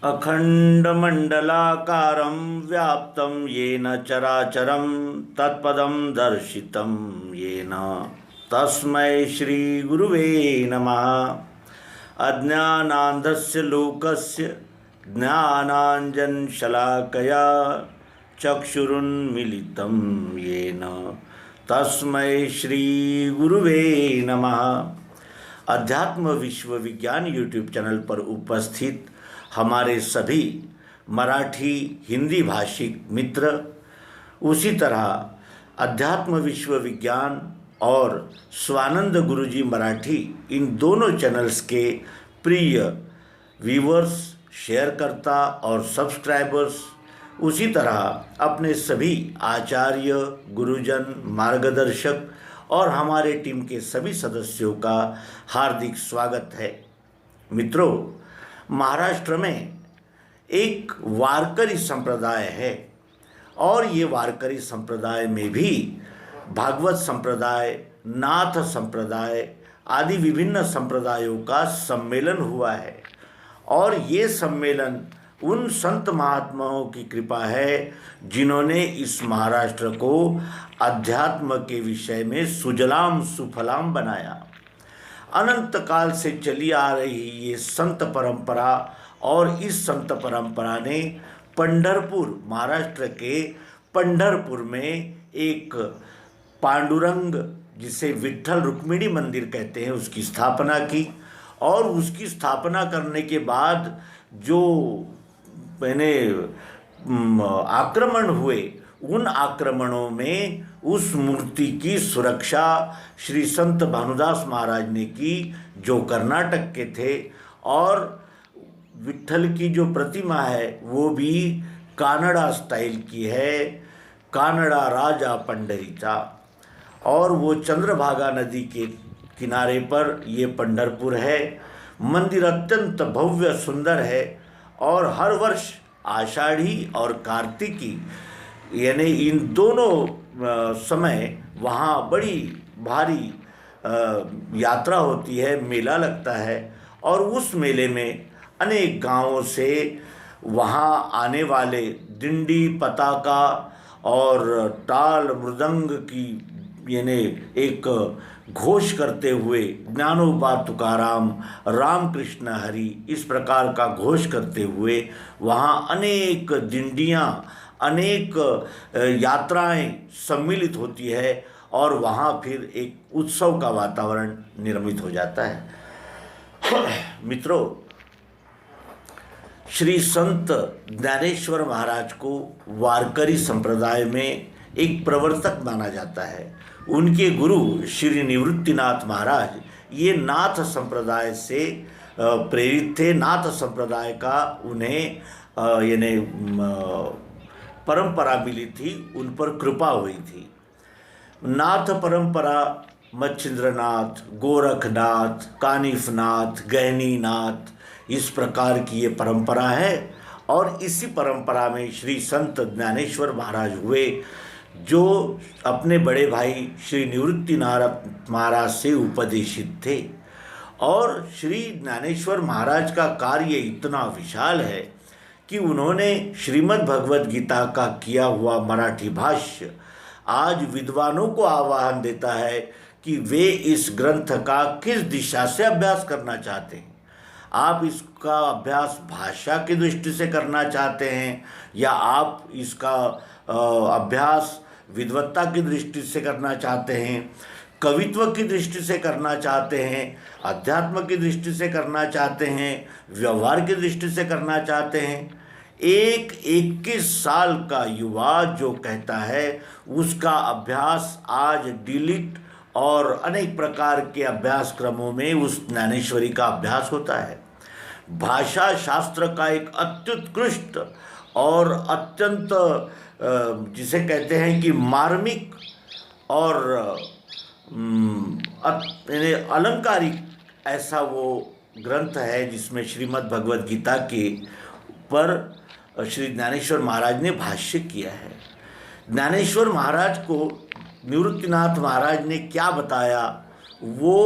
अखंडमंडलाकारं व्याप्तं येन चराचरं तत्पदं दर्शितं येन तस्मै श्रीगुरुवे नमः। अज्ञानान्धस्य लोकस्य ज्ञानाञ्जनशलाकया चक्षुरुन्मीलितं येन तस्मै श्रीगुरुवे नमः। अध्यात्म विश्व विज्ञान यूट्यूब चैनल पर उपस्थित हमारे सभी मराठी हिंदी भाषिक मित्र, उसी तरह अध्यात्म विश्व विज्ञान और स्वानंद गुरुजी मराठी, इन दोनों चैनल्स के प्रिय व्यूवर्स, शेयरकर्ता और सब्सक्राइबर्स, उसी तरह अपने सभी आचार्य, गुरुजन, मार्गदर्शक और हमारे टीम के सभी सदस्यों का हार्दिक स्वागत है। मित्रों, महाराष्ट्र में एक वारकरी संप्रदाय है और ये वारकरी संप्रदाय में भी भागवत संप्रदाय, नाथ संप्रदाय आदि विभिन्न संप्रदायों का सम्मेलन हुआ है। और ये सम्मेलन उन संत महात्माओं की कृपा है जिन्होंने इस महाराष्ट्र को अध्यात्म के विषय में सुजलाम सुफलाम बनाया। अनंत काल से चली आ रही ये संत परंपरा, और इस संत परंपरा ने पंढरपुर, महाराष्ट्र के पंढरपुर में एक पांडुरंग, जिसे विठ्ठल रुक्मिणी मंदिर कहते हैं, उसकी स्थापना की। और उसकी स्थापना करने के बाद जो आक्रमण हुए, उन आक्रमणों में उस मूर्ति की सुरक्षा श्री संत भानुदास महाराज ने की, जो कर्नाटक के थे। और विठ्ठल की जो प्रतिमा है वो भी कानड़ा स्टाइल की है, कानड़ा राजा पंढरीचा। और वो चंद्रभागा नदी के किनारे पर ये पंढरपुर है। मंदिर अत्यंत भव्य सुंदर है और हर वर्ष आषाढ़ी और कार्तिकी, यानी इन दोनों समय वहाँ बड़ी भारी यात्रा होती है, मेला लगता है। और उस मेले में अनेक गांवों से वहाँ आने वाले डिंडी, पताका और ताल मृदंग की यानी एक घोष करते हुए, ज्ञानोबा तुकाराम, रामकृष्ण हरि, इस प्रकार का घोष करते हुए वहाँ अनेक डिंडियाँ, अनेक यात्राएं सम्मिलित होती है और वहाँ फिर एक उत्सव का वातावरण निर्मित हो जाता है। मित्रों, श्री संत ज्ञानेश्वर महाराज को वारकरी संप्रदाय में एक प्रवर्तक माना जाता है। उनके गुरु श्री निवृत्तिनाथ महाराज ये नाथ संप्रदाय से प्रेरित थे। नाथ संप्रदाय का उन्हें यानी परंपरा मिली थी, उन पर कृपा हुई थी। नाथ परंपरा मच्छिंद्रनाथ, गोरखनाथ, कानिफनाथ, गहनीनाथ, इस प्रकार की ये परंपरा है। और इसी परंपरा में श्री संत ज्ञानेश्वर महाराज हुए, जो अपने बड़े भाई श्री निवृत्तिनाथ महाराज से उपदेशित थे। और श्री ज्ञानेश्वर महाराज का कार्य इतना विशाल है कि उन्होंने श्रीमद् भगवद गीता का किया हुआ मराठी भाष्य आज विद्वानों को आह्वान देता है कि वे इस ग्रंथ का किस दिशा से अभ्यास करना चाहते हैं। आप इसका अभ्यास भाषा की दृष्टि से करना चाहते हैं, या आप इसका अभ्यास विद्वत्ता की दृष्टि से करना चाहते हैं, कवित्व की दृष्टि से करना चाहते हैं, अध्यात्म की दृष्टि से करना चाहते हैं, व्यवहार की दृष्टि से करना चाहते हैं। एक 21 साल का युवा जो कहता है, उसका अभ्यास आज डिलीट और अनेक प्रकार के अभ्यास क्रमों में उस ज्ञानेश्वरी का अभ्यास होता है। भाषा शास्त्र का एक अत्युत्कृष्ट और अत्यंत जिसे कहते हैं कि मार्मिक और अलंकारिक ऐसा वो ग्रंथ है, जिसमें श्रीमद् भगवद गीता के पर श्री ज्ञानेश्वर महाराज ने भाष्य किया है। ज्ञानेश्वर महाराज को निवृत्तिनाथ महाराज ने क्या बताया वो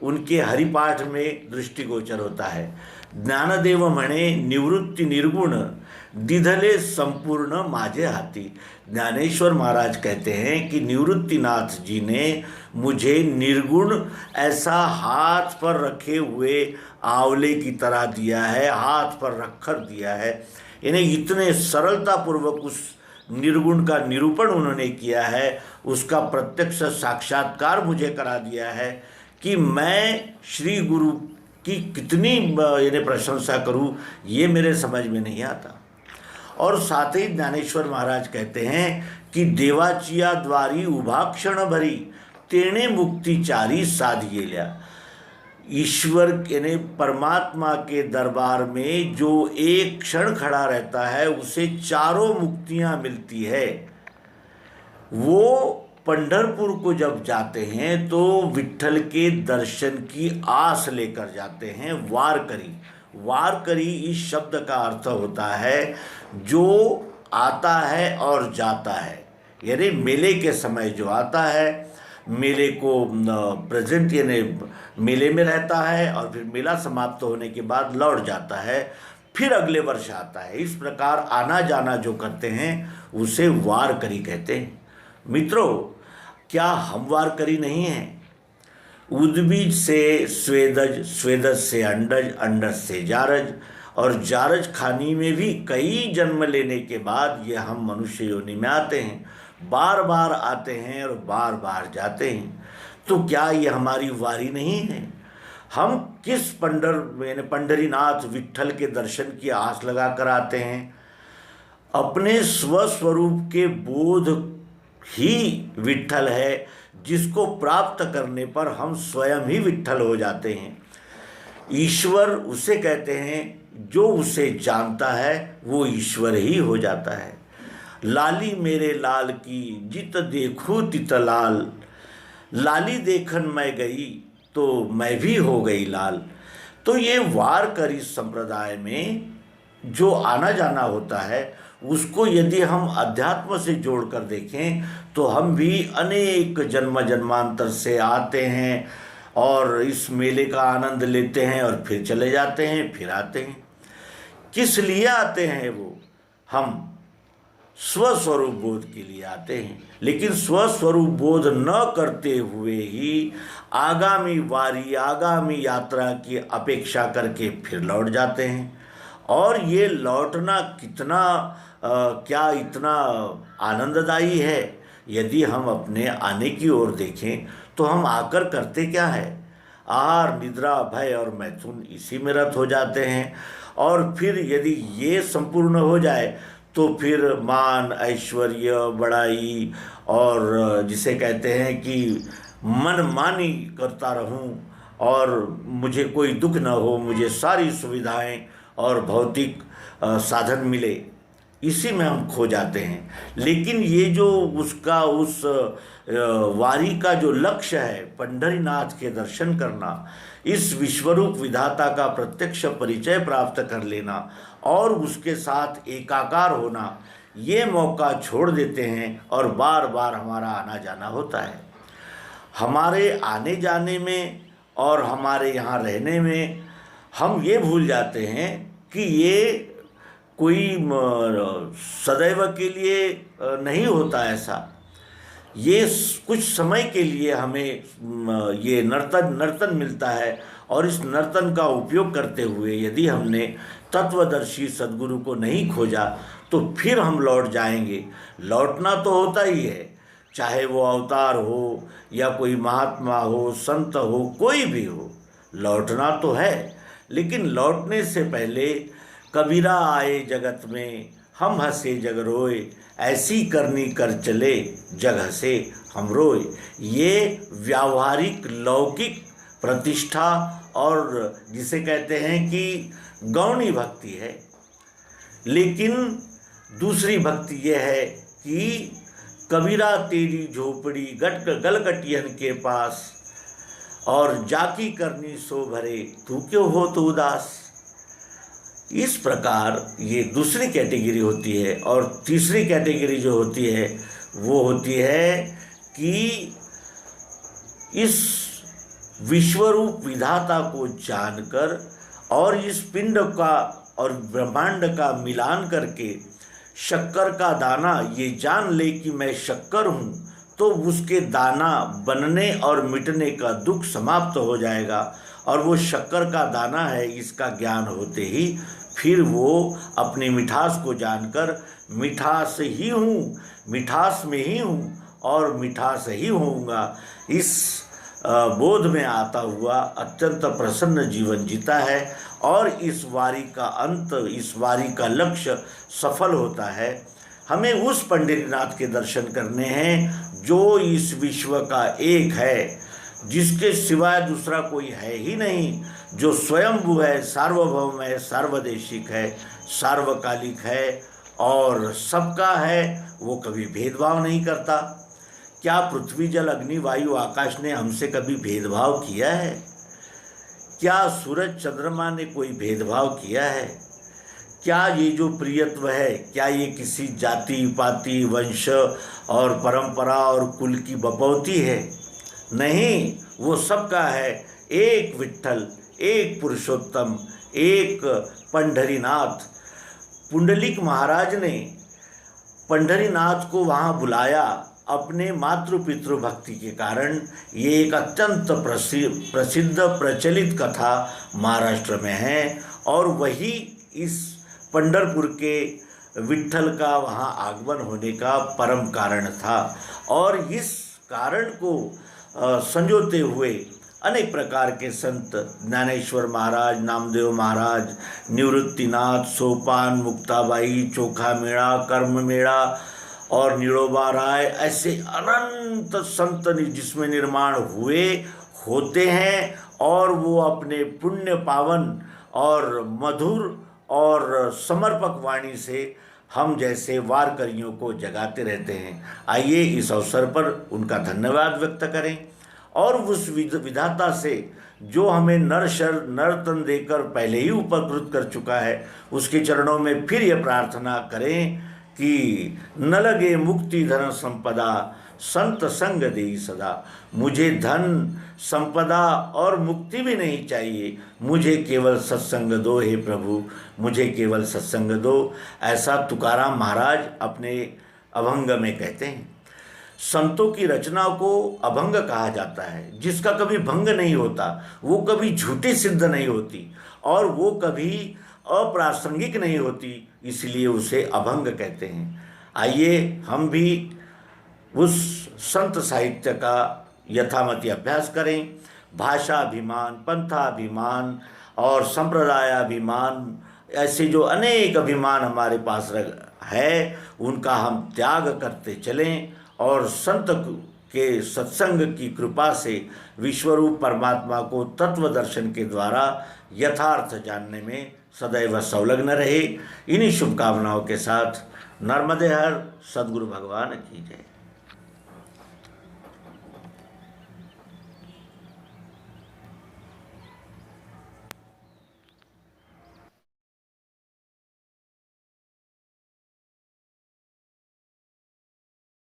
उनके हरिपाठ में दृष्टिगोचर होता है। ज्ञानदेव म्हणे निवृत्ती निर्गुण दिधले संपूर्ण माझे हाथी। ज्ञानेश्वर महाराज कहते हैं कि निवृत्तिनाथ जी ने मुझे निर्गुण ऐसा हाथ पर रखे हुए आंवले की तरह दिया है, हाथ पर रखकर दिया है। इन्हें इतने सरलतापूर्वक उस निर्गुण का निरूपण उन्होंने किया है, उसका प्रत्यक्ष साक्षात्कार मुझे करा दिया है कि मैं श्री गुरु की कितनी इन्हें प्रशंसा करूं, ये मेरे समझ में नहीं आता। और साथ ही ज्ञानेश्वर महाराज कहते हैं कि देवाचिया द्वारी उभा क्षण भरी तेणे मुक्ति चारी साधिएल्या। ईश्वर यानी परमात्मा के दरबार में जो एक क्षण खड़ा रहता है उसे चारों मुक्तियां मिलती है। वो पंढरपुर को जब जाते हैं तो विट्ठल के दर्शन की आस लेकर जाते हैं। वारकरी, वारकरी इस शब्द का अर्थ होता है जो आता है और जाता है, यानी मेले के समय जो आता है, मेले को प्रेजेंट यानी मेले में रहता है और फिर मेला समाप्त होने के बाद लौट जाता है, फिर अगले वर्ष आता है। इस प्रकार आना जाना जो करते हैं उसे वारकरी कहते हैं। मित्रों, क्या हम वारकरी नहीं हैं? उद्बीज से स्वेदज, स्वेदज से अंडज, अंडज से जारज, और जारज खानी में भी कई जन्म लेने के बाद ये हम मनुष्य योनि में आते हैं, बार बार आते हैं और बार बार जाते हैं। तो क्या ये हमारी वारी नहीं है? हम किस पंढरीनाथ विट्ठल के दर्शन की आस लगा कर आते हैं? अपने स्वस्वरूप के बोध ही विट्ठल है, जिसको प्राप्त करने पर हम स्वयं ही विट्ठल हो जाते हैं। ईश्वर उसे कहते हैं जो उसे जानता है वो ईश्वर ही हो जाता है। लाली मेरे लाल की जित देखूं तित लाल, लाली देखन मैं गई तो मैं भी हो गई लाल। तो ये वारकरी संप्रदाय में जो आना जाना होता है उसको यदि हम अध्यात्म से जोड़कर देखें तो हम भी अनेक जन्म जन्मांतर से आते हैं और इस मेले का आनंद लेते हैं और फिर चले जाते हैं, फिर आते हैं। किस लिए आते हैं वो? हम स्वस्वरूप बोध के लिए आते हैं, लेकिन स्वस्वरूप बोध न करते हुए ही आगामी वारी, आगामी यात्रा की अपेक्षा करके फिर लौट जाते हैं। और ये लौटना कितना क्या इतना आनंददायी है? यदि हम अपने आने की ओर देखें तो हम आकर करते क्या है? आहार, निद्रा, भय और मैथुन, इसी में रत हो जाते हैं। और फिर यदि ये संपूर्ण हो जाए तो फिर मान, ऐश्वर्य, बड़ाई और जिसे कहते हैं कि मनमानी करता रहूं और मुझे कोई दुख न हो, मुझे सारी सुविधाएं और भौतिक साधन मिले, इसी में हम खो जाते हैं। लेकिन ये जो उसका उस वारी का जो लक्ष्य है, पंढरीनाथ के दर्शन करना, इस विश्वरूप विधाता का प्रत्यक्ष परिचय प्राप्त कर लेना और उसके साथ एकाकार होना, ये मौका छोड़ देते हैं और बार बार हमारा आना जाना होता है। हमारे आने जाने में और हमारे यहाँ रहने में हम ये भूल जाते हैं कि ये कोई सदैव के लिए नहीं होता ऐसा। ये कुछ समय के लिए हमें ये नर्तन मिलता है और इस नर्तन का उपयोग करते हुए यदि हमने तत्वदर्शी सद्गुरु को नहीं खोजा तो फिर हम लौट जाएंगे। लौटना तो होता ही है, चाहे वो अवतार हो या कोई महात्मा हो, संत हो, कोई भी हो, लौटना तो है। लेकिन लौटने से पहले कबीरा आए जगत में हम हंसे जग रोए, ऐसी करनी कर चले जग हंसे हम रोए। ये व्यावहारिक लौकिक प्रतिष्ठा और जिसे कहते हैं कि गौणी भक्ति है। लेकिन दूसरी भक्ति यह है कि कबीरा तेरी झोपड़ी गलकटियन के पास, और जाकी करनी सो भरे तू क्यों हो तो उदास। इस प्रकार ये दूसरी कैटेगरी होती है। और तीसरी कैटेगरी जो होती है वो होती है कि इस विश्वरूप विधाता को जानकर और इस पिंड का और ब्रह्मांड का मिलान करके शक्कर का दाना ये जान ले कि मैं शक्कर हूँ, तो उसके दाना बनने और मिटने का दुख समाप्त हो जाएगा। और वो शक्कर का दाना है, इसका ज्ञान होते ही फिर वो अपनी मिठास को जानकर मिठास ही हूँ, मिठास में ही हूँ और मिठास ही होऊंगा, इस बोध में आता हुआ अत्यंत प्रसन्न जीवन जीता है। और इस वारी का अंत, इस वारी का लक्ष्य सफल होता है। हमें उस पंढरीनाथ के दर्शन करने हैं जो इस विश्व का एक है, जिसके सिवाय दूसरा कोई है ही नहीं, जो स्वयंभू है, सार्वभौम है, सार्वदेशिक है, सार्वकालिक है और सबका है। वो कभी भेदभाव नहीं करता। क्या पृथ्वी जल अग्नि वायु आकाश ने हमसे कभी भेदभाव किया है? क्या सूरज चंद्रमा ने कोई भेदभाव किया है? क्या ये जो प्रियत्व है, क्या ये किसी जाति पाति वंश और परंपरा और कुल की बपौती है? नहीं, वो सबका है। एक विट्ठल, एक पुरुषोत्तम, एक पंढरीनाथ। पुंडलिक महाराज ने पंढरीनाथ को वहाँ बुलाया अपने मातृ पितृ भक्ति के कारण। ये एक अत्यंत प्रसिद्ध प्रचलित कथा महाराष्ट्र में है और वही इस पंढरपुर के विट्ठल का वहाँ आगमन होने का परम कारण था। और इस कारण को संजोते हुए अनेक प्रकार के संत, ज्ञानेश्वर महाराज, नामदेव महाराज, निवृत्तिनाथ, सोपान, मुक्ताबाई, चोखा मेड़ा, कर्म मेड़ा और निड़ोबा राय, ऐसे अनंत संत जिसमें निर्माण हुए होते हैं और वो अपने पुण्य पावन और मधुर और समर्पक वाणी से हम जैसे वारकरियों को जगाते रहते हैं। आइए इस अवसर पर उनका धन्यवाद व्यक्त करें और उस विधाता से जो हमें नर तन देकर पहले ही उपकृत कर चुका है, उसके चरणों में फिर यह प्रार्थना करें कि न लगे मुक्ति धन संपदा, संत संग देई सदा। मुझे धन संपदा और मुक्ति भी नहीं चाहिए, मुझे केवल सत्संग दो हे प्रभु, मुझे केवल सत्संग दो। ऐसा तुकाराम महाराज अपने अभंग में कहते हैं। संतों की रचना को अभंग कहा जाता है, जिसका कभी भंग नहीं होता, वो कभी झूठी सिद्ध नहीं होती और वो कभी अप्रासंगिक नहीं होती, इसलिए उसे अभंग कहते हैं। आइए हम भी उस संत साहित्य का यथामति अभ्यास करें। भाषाभिमान, पंथाभिमान और संप्रदायाभिमान, ऐसे जो अनेक अभिमान हमारे पास है, उनका हम त्याग करते चलें और संत के सत्संग की कृपा से विश्वरूप परमात्मा को तत्व दर्शन के द्वारा यथार्थ जानने में सदैव संलग्न रहे। इन्हीं शुभकामनाओं के साथ नर्मदे हर सद्गुरु भगवान की जय।